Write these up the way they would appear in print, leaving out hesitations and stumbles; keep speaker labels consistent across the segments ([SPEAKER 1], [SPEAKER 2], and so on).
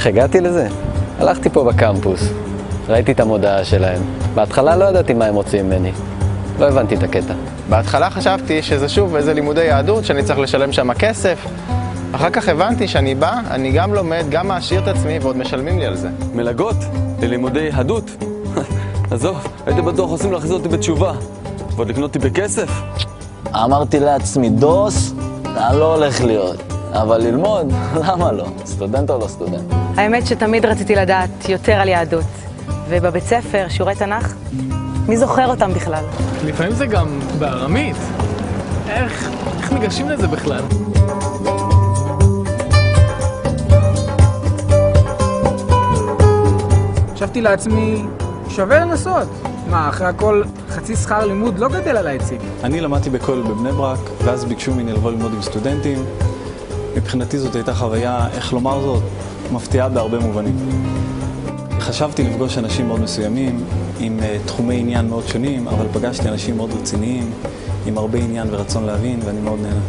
[SPEAKER 1] איך הגעתי לזה? הלכתי פה בקמפוס, ראיתי את המודעה שלהם. בהתחלה לא ידעתי מה הם רוצים ממני. לא הבנתי את הקטע.
[SPEAKER 2] בהתחלה חשבתי שזה שוב איזה לימודי יהדות, שאני צריך לשלם שם כסף. אחר כך הבנתי שאני בא, אני גם לומד, גם מעשיר את עצמי, ועוד משלמים לי על זה.
[SPEAKER 3] מלגות ללימודי יהדות? עזוב, הייתי בטוח עושים להחזיר אותי בתשובה. ועוד לקנות אותי בכסף?
[SPEAKER 4] אמרתי לעצמי, דוס, אני לא הולך להיות. אבל ללמוד, למה לא? סטודנט או לא סטודנט?
[SPEAKER 5] האמת שתמיד רציתי לדעת יותר על יהדות. ובבית ספר, שיעורי תנ"ך, מי זוכר אותם בכלל?
[SPEAKER 6] לפעמים זה גם בארמית. איך ניגשים לזה בכלל?
[SPEAKER 7] חשבתי לעצמי, שווה לנסות. מה, אחרי הכל, חצי שכר לימוד לא גדל על העצים.
[SPEAKER 8] אני למדתי בכולל בבני ברק, ואז ביקשו ממני לבוא ללמוד עם סטודנטים. מבחינתי זאת הייתה חוויה, איך לומר זאת, מפתיעה בהרבה מובנים. חשבתי לפגוש אנשים מאוד מסוימים, עם תחומי עניין מאוד שונים, אבל פגשתי אנשים מאוד רציניים, עם הרבה עניין ורצון להבין, ואני מאוד נהנה.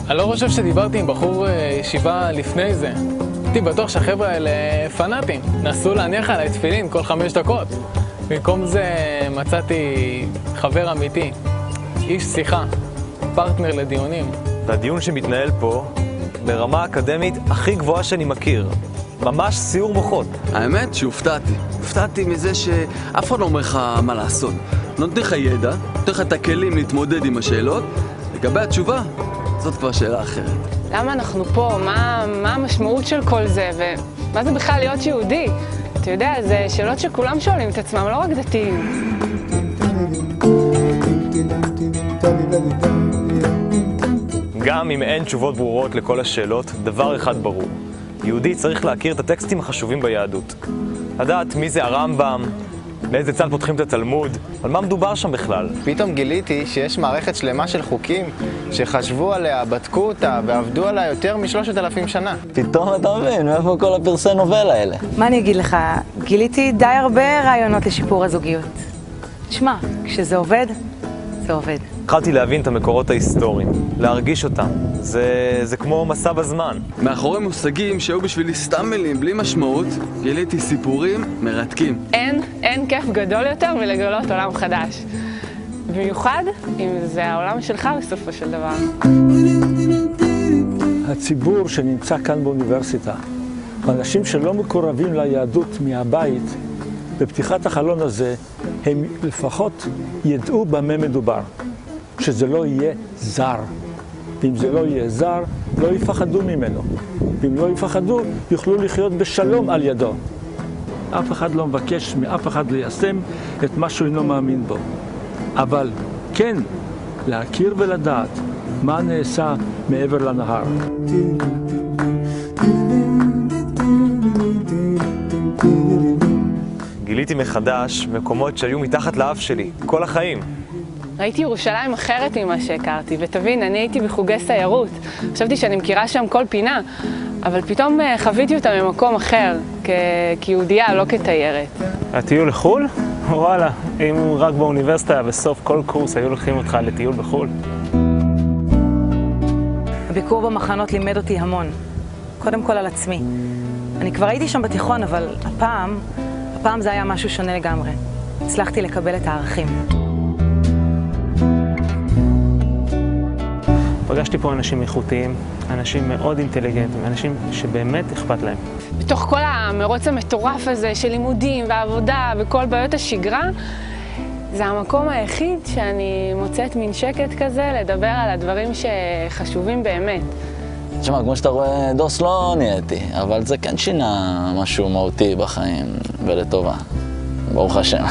[SPEAKER 6] אני לא חושב שדיברתי עם בחור ישיבה לפני זה. הייתי בטוח שהחבר'ה האלה פנאטים, נסו להניח עליי תפילין כל 5 דקות. במקום זה מצאתי חבר אמיתי, איש שיחה, פרטנר לדיונים.
[SPEAKER 9] והדיון שמתנהל פה ברמה אקדמית הכי גבוהה שאני מכיר. ממש סיור מוחות.
[SPEAKER 10] האמת שהופתעתי. הופתעתי מזה שאף אחד לא אומר לך מה לעשות. נותן לך ידע, נותן לך את הכלים להתמודד עם השאלות. לגבי התשובה, זאת כבר שאלה אחרת.
[SPEAKER 11] למה אנחנו פה? מה המשמעות של כל זה? ומה זה בכלל להיות יהודי? אתה יודע, זה שאלות שכולם שואלים את עצמם, לא רק דתיים.
[SPEAKER 9] גם אם אין תשובות ברורות לכל השאלות, דבר אחד ברור. יהודי צריך להכיר את הטקסטים החשובים ביהדות. לדעת מי זה הרמב"ם, לאיזה צד פותחים את התלמוד, על מה מדובר שם בכלל.
[SPEAKER 2] פתאום גיליתי שיש מערכת שלמה של חוקים שחשבו עליה, בדקו אותה ועבדו עליה יותר מ3,000 שנה.
[SPEAKER 4] פתאום אתה מבין, מאיפה כל הפרסי נובל האלה?
[SPEAKER 5] מה אני אגיד לך? גיליתי די הרבה רעיונות לשיפור הזוגיות. תשמע, כשזה עובד, זה עובד.
[SPEAKER 9] התחלתי להבין את המקורות ההיסטוריים, להרגיש אותם. זה כמו מסע בזמן.
[SPEAKER 10] מאחורי מושגים שהיו בשבילי סתם מילים בלי משמעות, גיליתי סיפורים מרתקים.
[SPEAKER 11] אין כיף גדול יותר מלגלות עולם חדש. במיוחד אם זה העולם שלך בסופו של דבר.
[SPEAKER 12] הציבור שנמצא כאן באוניברסיטה, האנשים שלא מקורבים ליהדות מהבית, בפתיחת החלון הזה, הם לפחות ידעו במה מדובר. שזה לא יהיה זר. ואם זה לא יהיה זר, לא יפחדו ממנו. ואם לא יפחדו, יוכלו לחיות בשלום על ידו. אף אחד לא מבקש מאף אחד ליישם את מה שהוא אינו מאמין בו. אבל כן, להכיר ולדעת מה נעשה מעבר לנהר.
[SPEAKER 9] גיליתי מחדש מקומות שהיו מתחת לאף שלי, כל החיים.
[SPEAKER 11] ראיתי ירושלים אחרת ממה שהכרתי, ותבין, אני הייתי בחוגי סיירות. חשבתי שאני מכירה שם כל פינה, אבל פתאום חוויתי אותה ממקום אחר, כיהודייה, לא כתיירת.
[SPEAKER 13] הטיול לחו"ל? וואלה, אם רק באוניברסיטה בסוף כל קורס היו לוקחים אותך לטיול בחו"ל.
[SPEAKER 5] הביקור במחנות לימד אותי המון. קודם כל על עצמי. אני כבר הייתי שם בתיכון, אבל הפעם זה היה משהו שונה לגמרי. הצלחתי לקבל את הערכים.
[SPEAKER 13] פגשתי פה אנשים איכותיים, אנשים מאוד אינטליגנטים, אנשים שבאמת אכפת להם.
[SPEAKER 11] בתוך כל המרוץ המטורף הזה של לימודים ועבודה וכל בעיות השגרה, זה המקום היחיד שאני מוצאת מין שקט כזה לדבר על הדברים שחשובים באמת.
[SPEAKER 4] תשמע, כמו שאתה רואה, דוס לא נהייתי, אבל זה כן שינה משהו מהותי בחיים ולטובה. ברוך השם.